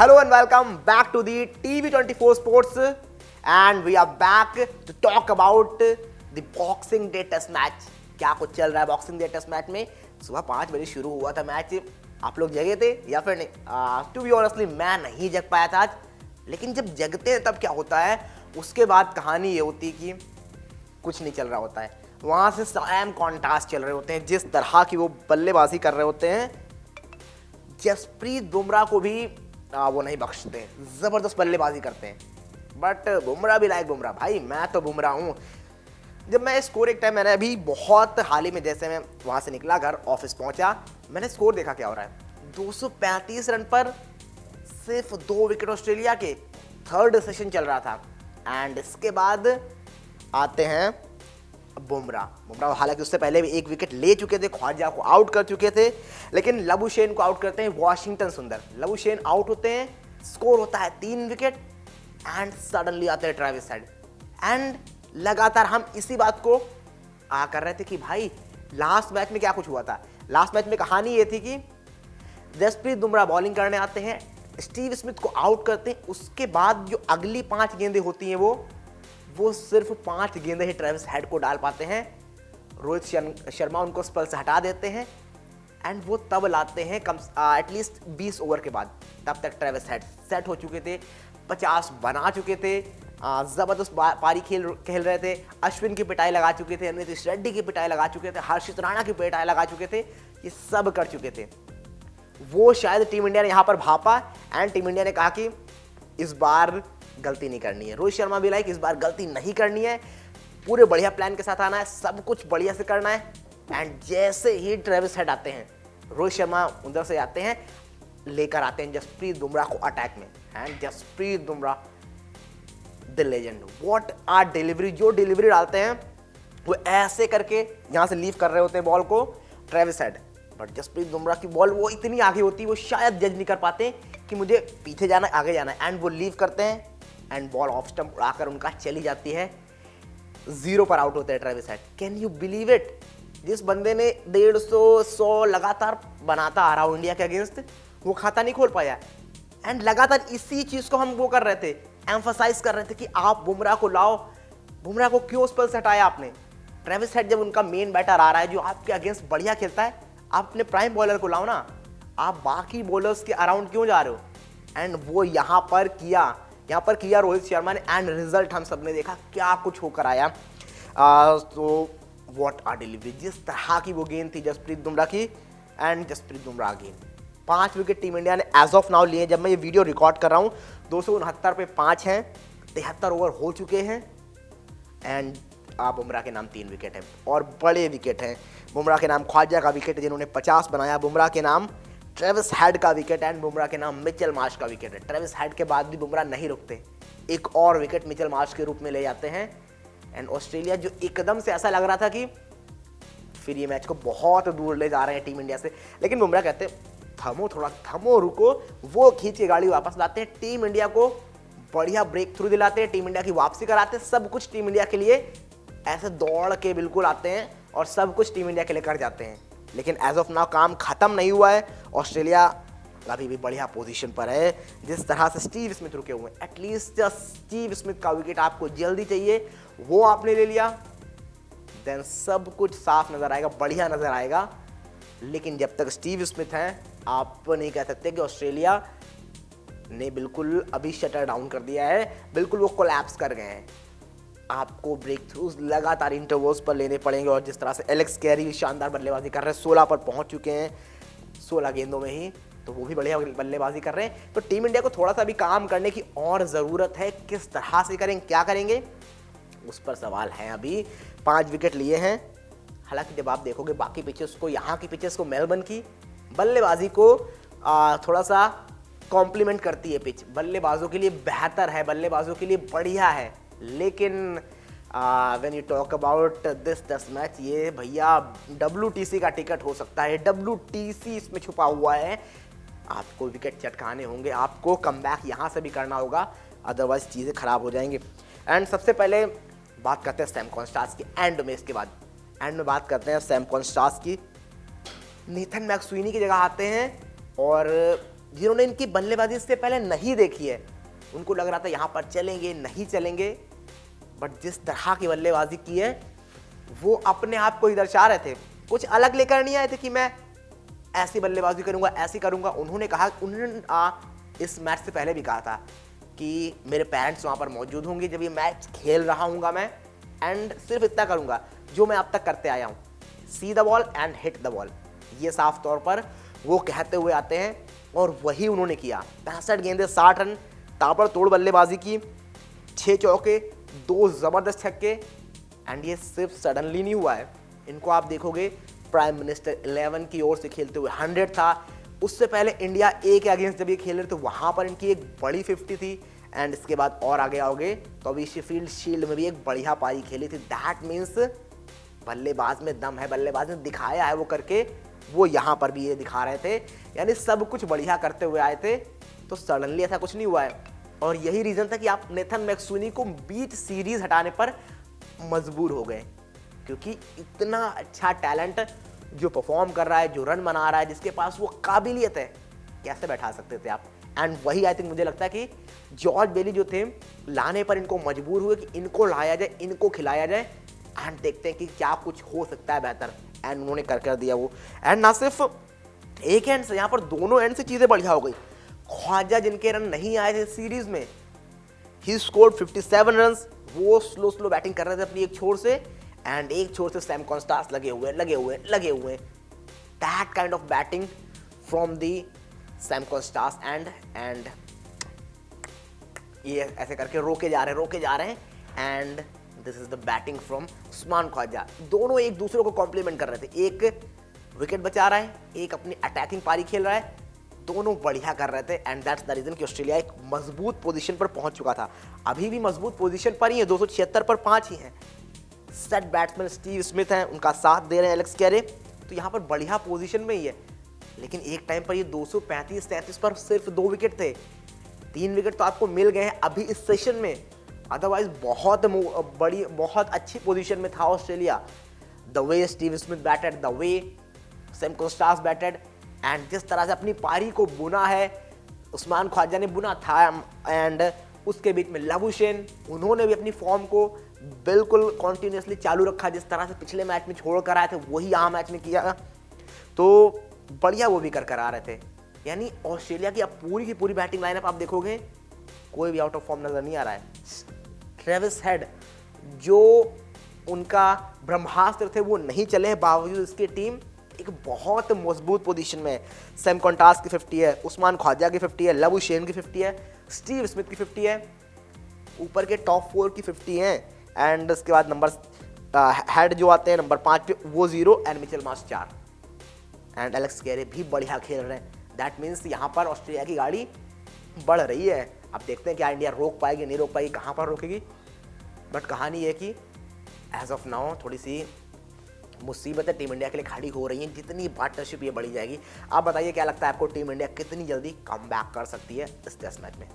Hello and welcome back to the TV24 Sports, and we are back to talk about the Boxing Day Test Match. क्या कुछ चल रहा है boxing day test match में? सुबह 5 बजे शुरू हुआ था मैच. आप लोग जगे थे या फिर नहीं? टू बी ऑनेस्टली मैं नहीं जग पाया था आज, लेकिन जब जगते हैं तब क्या होता है, उसके बाद कहानी ये होती है कि कुछ नहीं चल रहा होता है. वहाँ से सैम कॉन्ट्रास्ट चल रहे होते हैं, जिस तरह की वो बल्लेबाजी कर रहे होते हैं. जसप्रीत बुमराह को भी वो नहीं बख्शते, ज़बरदस्त बल्लेबाजी करते हैं. बट बुमराह भी लाइक बुमराह. भाई मैं तो बुमराह हूँ. जब मैं स्कोर एक टाइम मैंने अभी बहुत हाल ही में, जैसे मैं वहाँ से निकला घर ऑफिस पहुँचा, मैंने स्कोर देखा क्या हो रहा है. 235 रन पर सिर्फ 2 विकेट ऑस्ट्रेलिया के. थर्ड सेशन चल रहा था. एंड इसके बाद आते हैं बुमराह. हालांकि उससे पहले भी 1 विकेट ले चुके थे, ख्वाजा को आउट कर चुके थे, लेकिन लबुशेन को आउट करते हैं वाशिंगटन सुंदर. लबुशेन आउट होते हैं, स्कोर होता है 3 विकेट. एंड सडनली आते हैं ट्रेविस हेड. एंड लगातार हम इसी बात को कर रहे थे कि भाई लास्ट मैच में क्या कुछ हुआ था. लास्ट मैच में कहानी ये थी कि जसप्रीत बुमराह बॉलिंग करने आते हैं, स्टीव स्मिथ को आउट करते हैं. उसके बाद जो अगली 5 गेंदें होती हैं वो सिर्फ 5 गेंदें ही ट्रेविस हेड को डाल पाते हैं. रोहित शर्मा उनको स्पेल से हटा देते हैं. एंड वो तब लाते हैं कम एटलीस्ट 20 ओवर के बाद. तब तक ट्रेविस हेड सेट हो चुके थे, 50 बना चुके थे, ज़बरदस्त पारी खेल रहे थे. अश्विन की पिटाई लगा चुके थे, नीतीश रेड्डी की पिटाई लगा चुके थे, हर्षित राणा की पिटाई लगा चुके थे. ये सब कर चुके थे. वो शायद टीम इंडिया ने यहाँ पर भापा. एंड टीम इंडिया ने कहा कि इस बार गलती नहीं करनी है. रोहित शर्मा भी लाइक इस बार गलती नहीं करनी है, पूरे बढ़िया प्लान के साथ आना है, सब कुछ बढ़िया से करना है. एंड जैसे ही ट्रेविस हेड आते हैं, रोहित शर्मा उधर से आते हैं, लेकर आते हैं जसप्रीत बुमराह को अटैक में. And Jasprit Bumrah the legend, what are delivery. जो डिलीवरी डालते हैं वो ऐसे करके यहाँ से लीव कर रहे होते हैं बॉल को Travis Head. But Jasprit Bumrah की बॉल वो इतनी आगे होती है, वो शायद जज नहीं कर पाते कि मुझे पीछे जाना है आगे जाना है. एंड वो लीव करते हैं एंड बॉल ऑफ स्टंप उड़ाकर उनका चली जाती है. 0 पर आउट होते हैं Travis head. Can you believe it? जिस बंदे ने 150 लगातार बनाता आ रहा हो इंडिया के अगेंस्ट, वो खाता नहीं खोल पाया. एंड लगातार इसी चीज को हम वो कर रहे थे, एम्फसाइज कर रहे थे कि आप बुमराह को लाओ. बुमराह को क्यों स्पेल से हटाया आपने? ट्रेविस हेड जब उनका मेन बैटर आ रहा है जो आपके अगेंस्ट बढ़िया खेलता है, आप अपने प्राइम बॉलर को लाओ ना. आप बाकी बॉलर्स के अराउंड क्यों जा रहे हो? एंड वो यहाँ पर किया रोहित शर्मा ने. एंड रिजल्ट हम सब ने देखा क्या कुछ होकर आया. तो व्हाट आर डिलीवरी. जिस तरह की वो गेंद थी जसप्रीत बुमराह की. एंड जसप्रीत बुमराह गेंद 5 विकेट टीम इंडिया ने एज ऑफ नाउ लिए. जब मैं ये वीडियो रिकॉर्ड कर रहा हूँ 269 पे 5 हैं, 73 ओवर हो चुके हैं. एंड बुमराह के नाम 3 विकेट हैं और बड़े विकेट हैं. बुमराह के नाम ख्वाजा का विकेट है जिन्होंने 50 बनाया, बुमराह के नाम ट्रेविस हेड का विकेट, एंड बुमराह के नाम मिचेल मार्श का विकेट है. ट्रेविस हेड के बाद भी बुमराह नहीं रुकते, एक और विकेट मिचेल मार्श के रूप में ले जाते हैं. एंड ऑस्ट्रेलिया जो एकदम से ऐसा लग रहा था कि फिर ये मैच को बहुत दूर ले जा रहे हैं टीम इंडिया से, लेकिन बुमराह कहते थमो, थोड़ा थमो, रुको. वो खींच के गाड़ी वापस लाते हैं, टीम इंडिया को बढ़िया ब्रेक थ्रू दिलाते हैं, टीम इंडिया की वापसी कराते हैं. सब कुछ टीम इंडिया के लिए ऐसे दौड़ के बिल्कुल आते हैं और सब कुछ टीम इंडिया के लिए कर जाते हैं. लेकिन एज ऑफ नाउ काम खत्म नहीं हुआ है. ऑस्ट्रेलिया अभी भी बढ़िया पोजीशन पर है. जिस तरह से स्टीव स्मिथ रुके हुए हैं, एटलीस्ट स्टीव स्मिथ का विकेट आपको जल्दी चाहिए, वो आपने ले लिया. देन सब कुछ साफ नजर आएगा, बढ़िया नजर आएगा. लेकिन जब तक स्टीव स्मिथ हैं, आप नहीं कह सकते कि ऑस्ट्रेलिया ने बिल्कुल अभी शटर डाउन कर दिया है, बिल्कुल वो कोलैप्स कर गए हैं. आपको ब्रेक थ्रूज लगातार इंटरवल्स पर लेने पड़ेंगे. और जिस तरह से एलेक्स कैरी शानदार बल्लेबाजी कर रहे हैं, 16 पर पहुंच चुके हैं 16 गेंदों में ही, तो वो भी बढ़िया बल्लेबाजी कर रहे हैं. तो टीम इंडिया को थोड़ा सा भी काम करने की और ज़रूरत है. किस तरह से करेंगे, क्या करेंगे, उस पर सवाल है. अभी 5 विकेट लिए हैं. हालांकि जब आप देखोगे बाकी पिचेस को, यहाँ की पिचेस को, मेलबर्न की बल्लेबाजी को थोड़ा सा कॉम्प्लीमेंट करती है पिच. बल्लेबाजों के लिए बेहतर है, बल्लेबाजों के लिए बढ़िया है. लेकिन when you talk about this test match, ये भैया WTC का टिकट हो सकता है. WTC इसमें छुपा हुआ है. आपको विकेट चटकाने होंगे, आपको कमबैक यहाँ से भी करना होगा, अदरवाइज चीज़ें खराब हो जाएंगी. एंड सबसे पहले बात करते हैं सैम कॉन्स्टार्स की. एंड में इसके बाद एंड में बात करते हैं सैम कॉन्स्टार्स की. नेथन मैक्सुइनी की जगह आते हैं और जिन्होंने इनकी बल्लेबाजी इससे पहले नहीं देखी है, उनको लग रहा था यहाँ पर चलेंगे नहीं चलेंगे, बट जिस तरह की बल्लेबाजी की है वो अपने आप को ही दर्शा रहे थे। कुछ अलग लेकर नहीं आए थे कि मैं ऐसी बल्लेबाजी करूंगा ऐसी करूंगा। उन्होंने कहा, उन्होंने इस मैच से पहले भी कहा था कि मेरे पेरेंट्स वहाँ पर मौजूद होंगे जब ये मैच खेल रहा हूँगा मैं, एंड सिर्फ इतना करूँगा जो मैं अब तक करते आया हूँ, see the ball and hit the ball. ये साफ तौर पर वो कहते हुए आते हैं और वही उन्होंने किया। 65 गेंदे 60 रन, ताबड़तोड़ बल्लेबाजी की, 6 चौके, 2 जबरदस्त छक्के, एंड ये सिर्फ सडनली नहीं हुआ है। इनको आप देखोगे प्राइम मिनिस्टर 11 की ओर से खेलते हुए 100 था। उससे पहले इंडिया ए के अगेंस्ट जब ये खेल रहे थे वहां पर इनकी एक बड़ी 50 थी, एंड इसके बाद और आगे आओगे तो अभी शेफील्ड शील्ड में भी एक बढ़िया पारी खेली थी। दैट मीन्स बल्लेबाज में दम है, बल्लेबाज ने दिखाया है वो करके, वो यहाँ पर भी ये दिखा रहे थे। यानी सब कुछ बढ़िया करते हुए आए थे, तो सडनली ऐसा कुछ नहीं हुआ है। और यही रीजन था कि आप नेथन मैक्सूनी को बीच सीरीज हटाने पर मजबूर हो गए, क्योंकि इतना अच्छा टैलेंट जो परफॉर्म कर रहा है, जो रन बना रहा है, जिसके पास वो काबिलियत है, कैसे बैठा सकते थे आप। एंड वही आई थिंक मुझे लगता है कि जॉर्ज बेली जो थे लाने पर इनको मजबूर हुए कि इनको लाया जाए, इनको खिलाया जाए, एंड देखते हैं कि क्या कुछ हो सकता है बेहतर। एंड उन्होंने कर दिया वो। एंड ना सिर्फ एक एंड से, यहाँ पर दोनों एंड से चीजें बढ़िया हो गई। ख्वाजा जिनके रन नहीं आए थे सीरीज में, ही स्कोर्ड 57 रन्स। वो स्लो बैटिंग कर रहे थे अपनी एक छोर से, एंड एक छोर से सैम कॉन्स्टास लगे हुए। That kind of batting from the Sam Konstas and ये ऐसे करके रोके जा रहे हैं, and this is the batting from Usman Khawaja. दोनों एक दूसरे को कॉम्प्लीमेंट कर रहे थे। एक विकेट बचा रहा है, एक अपनी अटैकिंग पारी खेल रहा है, दोनों बढ़िया कर रहे थे। एंड दैट्स द रीजन कि ऑस्ट्रेलिया एक मजबूत पोजीशन पर पहुंच चुका था। अभी भी मजबूत पोजीशन पर ही है, 276 पर 5 ही हैं। सेट बैट्समैन स्टीव स्मिथ हैं, उनका साथ दे रहे हैं एलेक्स कैरे, तो यहाँ पर बढ़िया पोजीशन में ही है। लेकिन एक टाइम पर ये 235-37 पर सिर्फ 2 विकेट थे। 3 विकेट तो आपको मिल गए हैं अभी इस सेशन में, अदरवाइज बहुत अच्छी पोजीशन में था Australia. The way Steve Smith batted, the way Sam Konstas batted, and जिस तरह से अपनी पारी को बुना है उस्मान ख्वाजा ने बुना था, एंड उसके बीच में लबुशेन, उन्होंने भी अपनी फॉर्म को बिल्कुल कॉन्टिन्यूसली चालू रखा। जिस तरह से पिछले मैच में छोड़ कर आए थे वही यहाँ मैच में किया, तो बढ़िया वो भी कर आ रहे थे। यानी ऑस्ट्रेलिया की अब पूरी की पूरी बैटिंग लाइनअप आप देखोगे कोई भी आउट ऑफ फॉर्म नजर नहीं आ रहा है। ट्रेविस हेड जो उनका ब्रह्मास्त्र थे वो नहीं चले हैं, बावजूद इसकी टीम एक बहुत मजबूत पोजीशन में है। सैम कॉन्टास की 50 है, उस्मान ख्वाजा की 50 है, लबुशेन की 50 है, स्टीव स्मिथ की 50 है, ऊपर के टॉप 4 की 50 है, एंड उसके बाद नंबर हेड जो आते हैं नंबर 5 पे वो 0, and Mitchell Marsh 4, and Alex Carey भी बढ़िया खेल रहे हैं। दैट मीन्स यहाँ पर ऑस्ट्रेलिया की गाड़ी बढ़ रही है। अब देखते हैं क्या इंडिया रोक पाएगी नहीं रोक पाएगी, कहाँ पर रोकेगी। बट कहानी ये कि एज ऑफ नाउ थोड़ी सी मुसीबतें टीम इंडिया के लिए खड़ी हो रही हैं। जितनी पार्टनरशिप ये बढ़ी जाएगी, आप बताइए क्या लगता है आपको, टीम इंडिया कितनी जल्दी कम बैक कर सकती है इस टेस्ट मैच में।